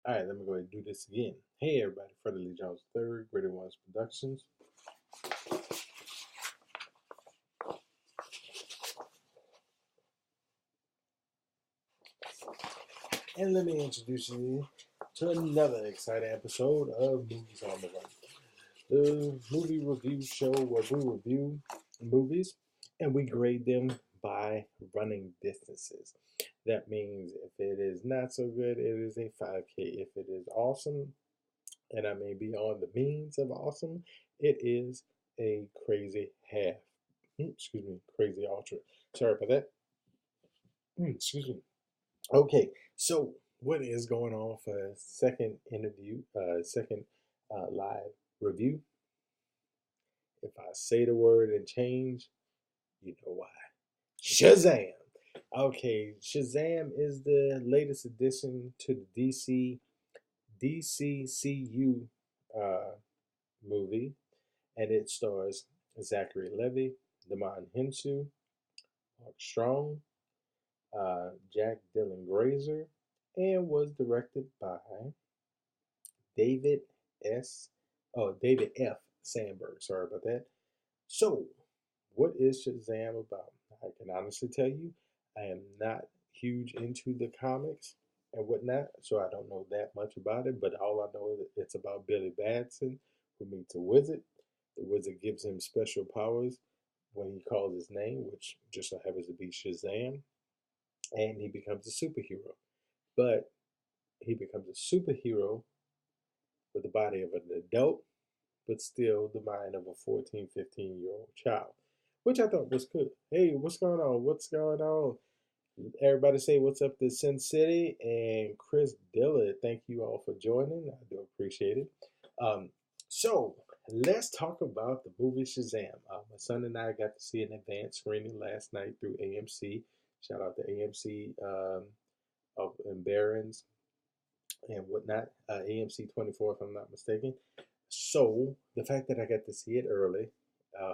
All right, let me go ahead and do this again. Hey, everybody, Freddie Lee Jones III, Greater Ones Productions. And let me introduce you to another exciting episode of Movies on the Run, the movie review show where we review movies and we grade them by running distances. That means if it is not so good, it is a 5K. If it is awesome, and I may be on the means of awesome, it is a crazy half. Excuse me, crazy ultra. Sorry about that. Excuse me. Okay, so what is going on for a second interview, second live review? If I say the word and change, you know why. Shazam! Okay, Shazam is the latest addition to the DCCU uh, movie, and it stars Zachary Levi, Damon Hinsu, Mark Strong, Jack Dylan Grazer, and was directed by David S. David F. Sandberg. Sorry about that. So, what is Shazam about? I can honestly tell you, I am not huge into the comics and whatnot, so I don't know that much about it. But all I know is it's about Billy Batson who meets a wizard. The wizard gives him special powers when he calls his name, which just so happens to be Shazam, and he becomes a superhero. But he becomes a superhero with the body of an adult, but still the mind of a 14, 15-year-old child, which I thought was good. Hey, what's going on? What's going on? Everybody say what's up to Sin City and Chris Dillard. Thank you all for joining. I do appreciate it. Um, so let's talk about the movie Shazam. My son and I got to see an advanced screening last night through AMC. Shout out to AMC of in Barron's and whatnot. AMC 24, if I'm not mistaken. So the fact that I got to see it early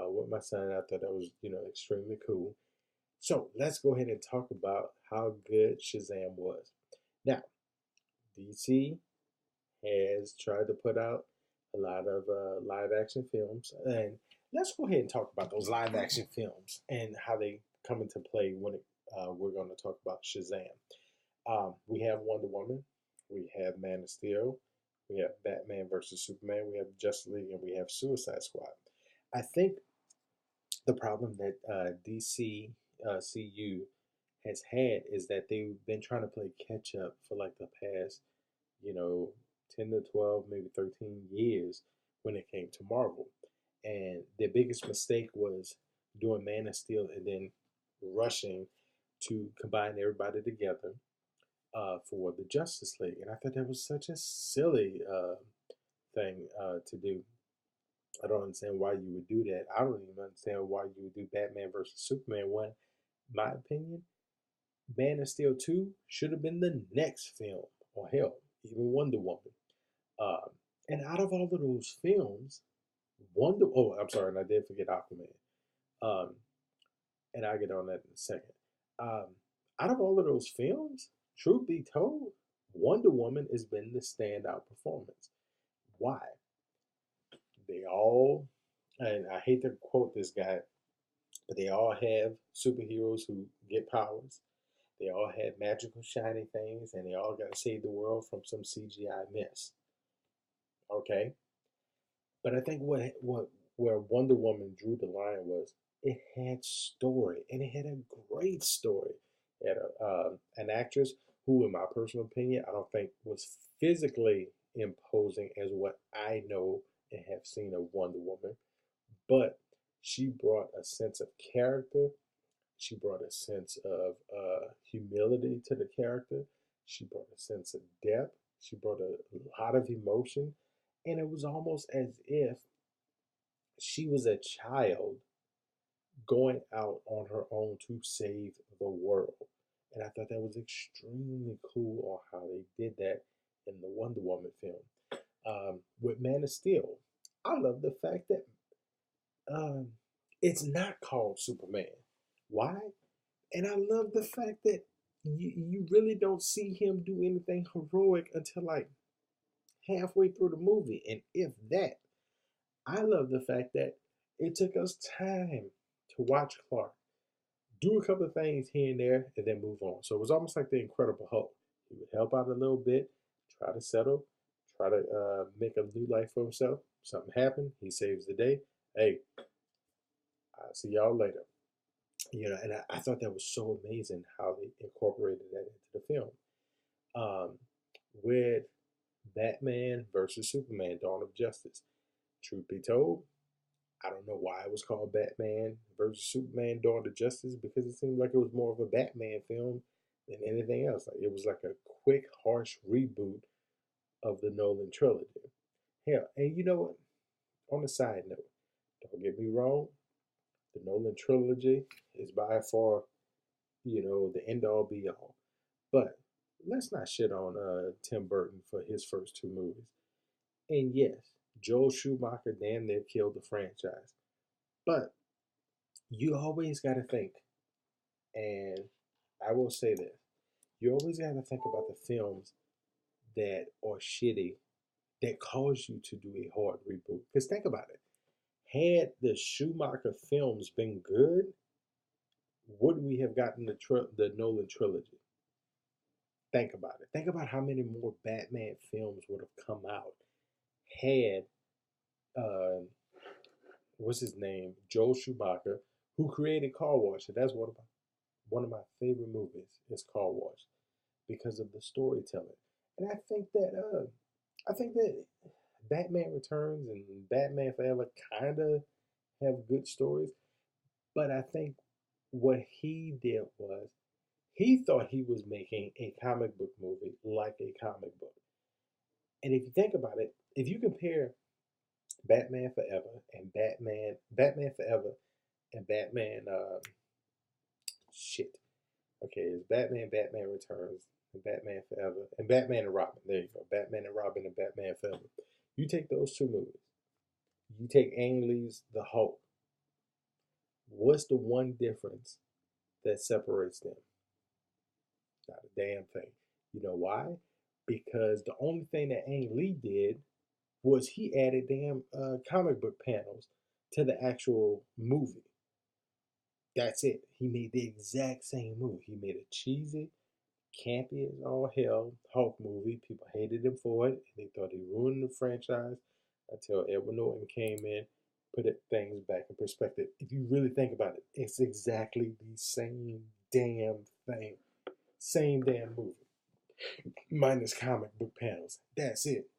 with my son, I thought that was extremely cool. So let's go ahead and talk about how good Shazam was. Now, DC has tried to put out a lot of live action films, and let's go ahead and talk about those live action films and how they come into play when we're going to talk about Shazam. We have Wonder Woman, we have Man of Steel, we have Batman versus Superman, we have Justice League, and we have Suicide Squad. I think the problem that DC CU has had is that they've been trying to play catch up for like the past, you know, 10 to 12, maybe 13 years when it came to Marvel. And their biggest mistake was doing Man of Steel and then rushing to combine everybody together for the Justice League. And I thought that was such a silly thing to do. I don't understand why you would do that. I don't even understand why you would do Batman versus Superman 1. My opinion, Man of Steel 2 should have been the next film, or hell, even Wonder Woman. Um, and out of all of those films, I'm sorry, and I did forget Aquaman. Um, and I'll get on that in a second. Um, Out of all of those films, truth be told, Wonder Woman has been the standout performance. Why? They all, and I hate to quote this guy, but they all have superheroes who get powers. They all have magical shiny things, and they all got to save the world from some CGI mess. Okay, but I think what where Wonder Woman drew the line was it had story, and it had a great story. It had an actress who, in my personal opinion, I don't think was physically imposing as what I know and have seen of Wonder Woman, but she brought a sense of character. She brought a sense of humility to the character. She brought a sense of depth. She brought a lot of emotion. And it was almost as if she was a child going out on her own to save the world. And I thought that was extremely cool on how they did that in the Wonder Woman film. With Man of Steel, I love the fact that um, it's not called Superman. Why? And I love the fact that you really don't see him do anything heroic until like halfway through the movie, and if that. I love the fact that it took us time to watch Clark do a couple of things here and there and then move on. So it was almost like the Incredible Hulk. He would help out a little bit, try to settle, try to make a new life for himself. Something happened. He saves the day. Hey, I'll see y'all later. And I thought that was so amazing how they incorporated that into the film. Um, with Batman versus Superman, Dawn of Justice. Truth be told, I don't know why it was called Batman versus Superman: Dawn of Justice, because it seemed like it was more of a Batman film than anything else. Like it was like a quick, harsh reboot of the Nolan trilogy. Hell, and you know what? On a side note, don't get me wrong, the Nolan trilogy is by far, the end all be all. But let's not shit on Tim Burton for his first two movies. And yes, Joel Schumacher damn near killed the franchise. But you always got to think, and I will say this, you always got to think about the films that are shitty that cause you to do a hard reboot. Because think about it. Had the Schumacher films been good, would we have gotten the Nolan trilogy? Think about it. Think about how many more Batman films would have come out had uh, what's his name, Joel Schumacher, who created Car Wash. And that's one of my favorite movies is Car Wash because of the storytelling. And I think that Batman Returns and Batman Forever kind of have good stories, but I think what he did was he thought he was making a comic book movie like a comic book. And if you think about it, if you compare Batman Forever and Batman Forever and Batman shit. Okay, it's Batman Returns, and Batman Forever, and Batman and Robin. There you go. Batman and Robin and Batman Forever. You take those two movies. You take Ang Lee's The Hulk. What's the one difference that separates them? Not a damn thing. You know why? Because the only thing that Ang Lee did was he added damn comic book panels to the actual movie. That's it. He made the exact same movie. He made a cheesy, campy as all hell Hulk movie. People hated him for it. They thought he ruined the franchise until Edward Norton came in, put things back in perspective. If you really think about it, it's exactly the same damn thing. Same damn movie. Minus comic book panels. That's it.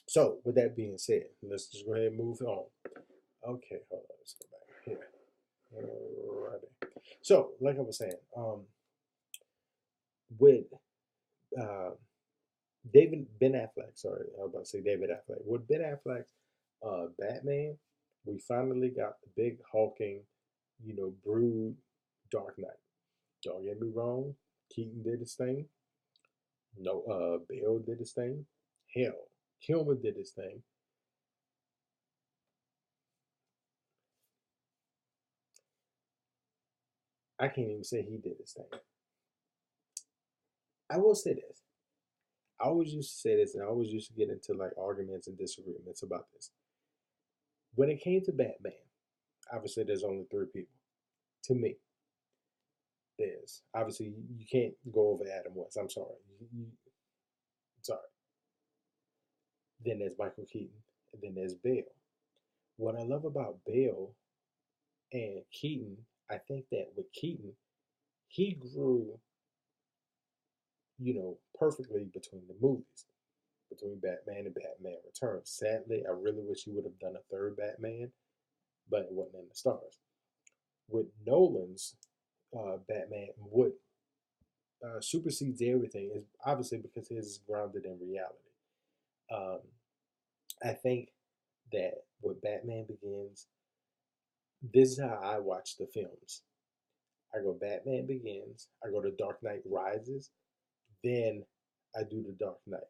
So, with that being said, let's just go ahead and move on. Okay, hold on. Let's go back here. Alrighty. So, like I was saying, with uh, David Ben Affleck, sorry, I was about to say David Affleck. With Ben Affleck's Batman, we finally got the big hulking, brood Dark Knight. Don't get me wrong, Keaton did his thing. No, Bale did his thing. Hell, Kilmer did his thing. I can't even say he did his thing. I will say this. I always used to say this, and I always used to get into like arguments and disagreements about this. When it came to Batman, obviously there's only three people. To me, there's obviously you can't go over Adam West. I'm sorry. Sorry. Then there's Michael Keaton, and then there's Bale. What I love about Bale and Keaton, I think that with Keaton, he grew, perfectly between the movies, between Batman and Batman Returns. Sadly, I really wish he would have done a third Batman, but it wasn't in the stars. With Nolan's Batman, what supersedes everything is obviously because his is grounded in reality. Um, I think that with Batman Begins, this is how I watch the films. I go Batman Begins, I go to Dark Knight Rises, then I do the Dark Knight.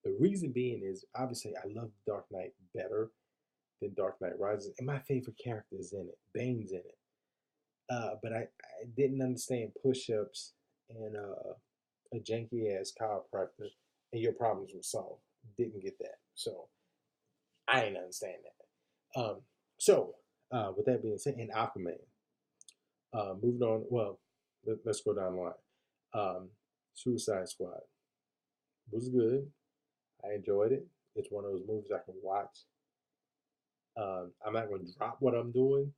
The reason being is obviously I love Dark Knight better than Dark Knight Rises, and my favorite character is in it. Bane's in it. But I didn't understand push-ups and a janky ass chiropractor, and your problems were solved. Didn't get that, so I ain't understand that. With that being said, in Aquaman, moving on. Well, let's go down the line. Suicide Squad was good. I enjoyed it. It's one of those movies I can watch. I'm not going to drop what I'm doing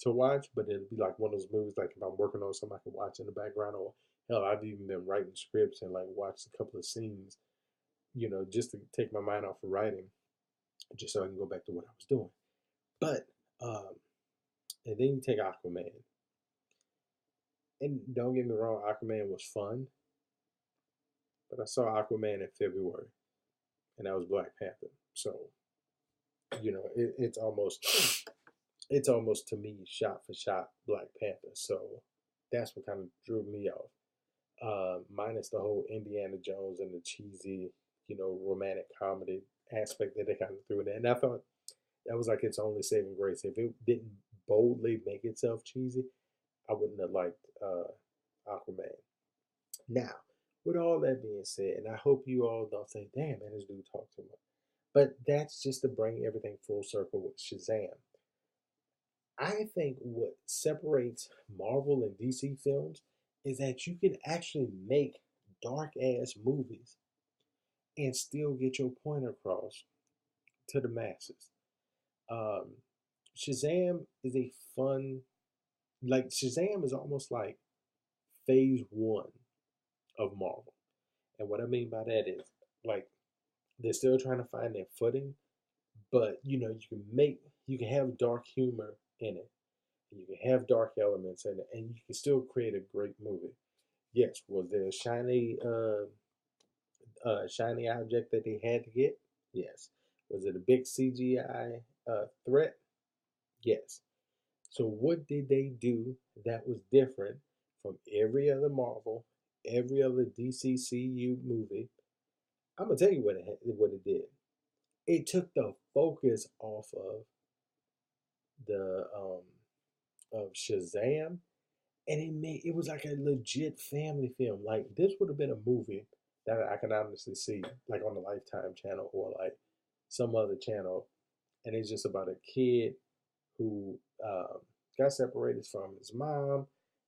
to watch, but it'll be like one of those movies like if I'm working on something I can watch in the background, or hell, I've even been writing scripts and like watched a couple of scenes, just to take my mind off of writing, just so I can go back to what I was doing. But um, and then you take Aquaman, and don't get me wrong, Aquaman was fun, but I saw Aquaman in February, and that was Black Panther. So it's almost to me shot for shot Black Panther. So that's what kind of drew me off. Minus the whole Indiana Jones and the cheesy, romantic comedy aspect that they kind of threw in there. And I thought that was like its only saving grace. If it didn't boldly make itself cheesy, I wouldn't have liked Aquaman. Now, with all that being said, and I hope you all don't say, damn, man, this dude talk too much. But that's just to bring everything full circle with Shazam. I think what separates Marvel and DC films is that you can actually make dark ass movies and still get your point across to the masses. Um, Shazam is a fun, like, Shazam is almost like phase one of Marvel. And what I mean by that is, like, they're still trying to find their footing, but you can have dark humor in it. You can have dark elements in it, and you can still create a great movie. Yes, was there a shiny object that they had to get? Yes. Was it a big CGI threat? Yes. So what did they do that was different from every other Marvel, every other DCCU movie? I'm gonna tell you what it did. It took the focus off of the of Shazam, and it was like a legit family film. Like this would have been a movie that I can honestly see like on the Lifetime channel or like some other channel, and it's just about a kid who got separated from his mom,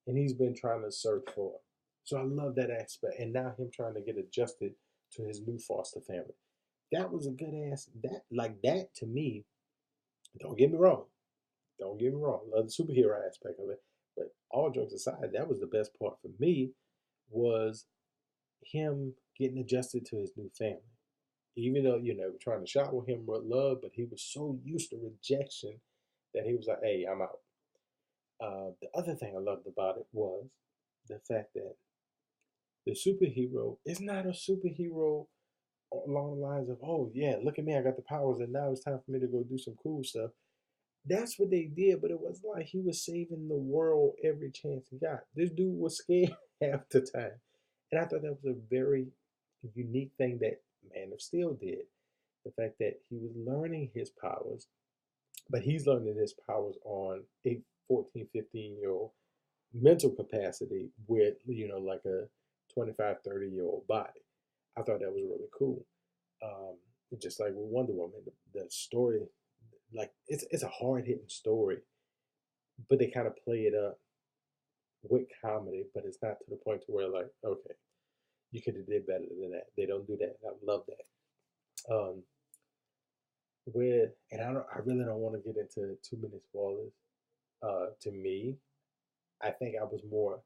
and he's been trying to search for her. So I love that aspect, and now him trying to get adjusted to his new foster family. That was a good ass. That to me. Don't get me wrong. Don't get me wrong. Love the superhero aspect of it, but all jokes aside, that was the best part for me. Was him getting adjusted to his new family. Even though, trying to shower him with love, but he was so used to rejection that he was like, hey, I'm out. The other thing I loved about it was the fact that the superhero is not a superhero along the lines of, oh, yeah, look at me, I got the powers, and now it's time for me to go do some cool stuff. That's what they did, but it was like he was saving the world every chance he got. This dude was scared half the time. And I thought that was a very unique thing that Man of Steel did. The fact that he was learning his powers, but he's learning his powers on a 14, 15-year-old mental capacity with, like a 25, 30-year-old body. I thought that was really cool. Um, just like with Wonder Woman, the story, like it's a hard hitting story, but they kind of play it up with comedy, but it's not to the point to where like, okay, you could have did better than that. They don't do that. I love that. Um, and I really don't want to get into too many spoilers. To me, I think I was more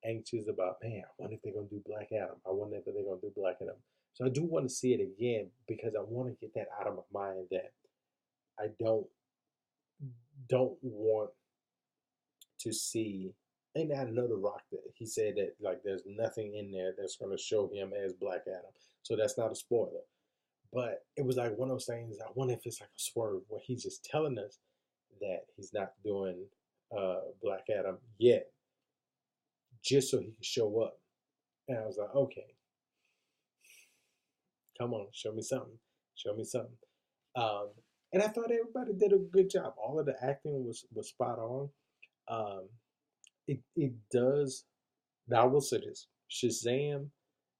anxious about, man, I wonder if they're gonna do Black Adam. I wonder if they're gonna do Black Adam. So I do want to see it again because I want to get that out of my mind that I don't want to see. And I know The Rock that he said that like there's nothing in there that's going to show him as Black Adam, so that's not a spoiler. But it was like one of those things. I wonder if it's like a swerve where he's just telling us that he's not doing Black Adam yet, just so he can show up. And I was like, okay, come on, show me something, show me something. Um, and I thought everybody did a good job. All of the acting was spot on. Um, it does. Now I will say this: Shazam,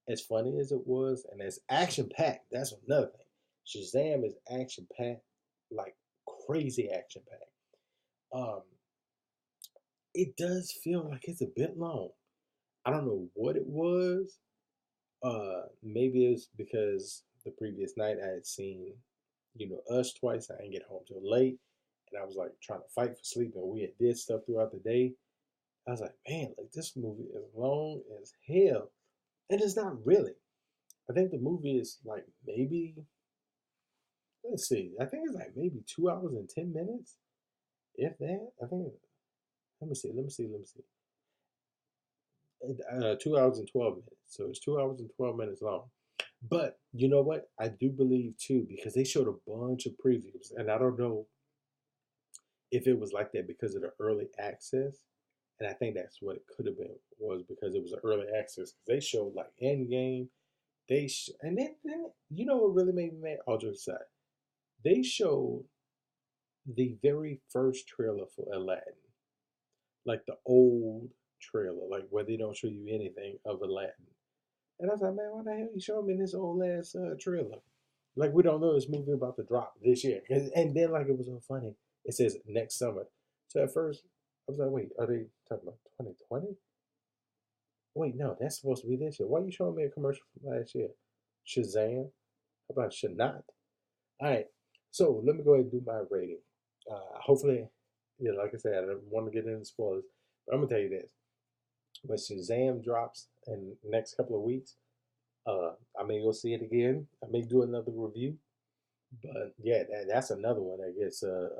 as funny as it was, and as action packed. That's another thing. Shazam is action packed, like crazy action packed. Um, it does feel like it's a bit long. I don't know what it was. Maybe it's because the previous night I had seen, Us twice. I didn't get home till late, and I was like trying to fight for sleep, and we had did stuff throughout the day. I was like, man, like this movie is long as hell, and it's not really. I think the movie is like maybe, let's see, I think it's like maybe 2 hours and 10 minutes, if that. I think. Let me see. 2 hours and 12 minutes. So it's 2 hours and 12 minutes long. But you know what? I do believe too because they showed a bunch of previews, and I don't know if it was like that because of the early access. And I think that's what it could have been was because it was an early access because they showed like Endgame. And then you know what really made me mad? All jokes aside, they showed the very first trailer for Aladdin, like the old trailer, like where they don't show you anything of Aladdin. And I was like, man, why the hell you showing me this old ass trailer? Like we don't know this movie about to drop this year. And then like it was so funny. It says next summer. So at first I was like, wait, are they talking about 2020? Wait, no, that's supposed to be this year. Why are you showing me a commercial from last year? Shazam? How about should not? All right. So let me go ahead and do my rating. Hopefully, yeah, like I said, I don't want to get into spoilers, but I'm gonna tell you this: when Shazam drops in the next couple of weeks, I may go see it again. I may do another review, but yeah, that's another one that gets a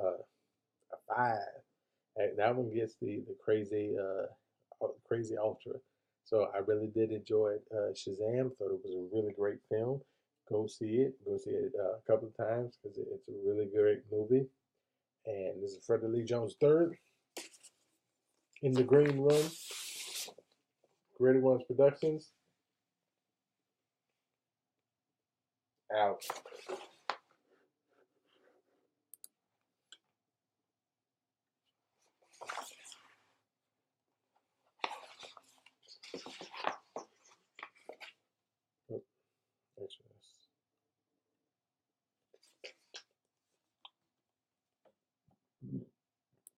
five. That one gets the crazy crazy ultra. So I really did enjoy Shazam. Thought it was a really great film. Go see it. Go see it a couple of times because it's a really great movie. And this is Freddie Lee Jones third in the green room. Greater Ones Productions out.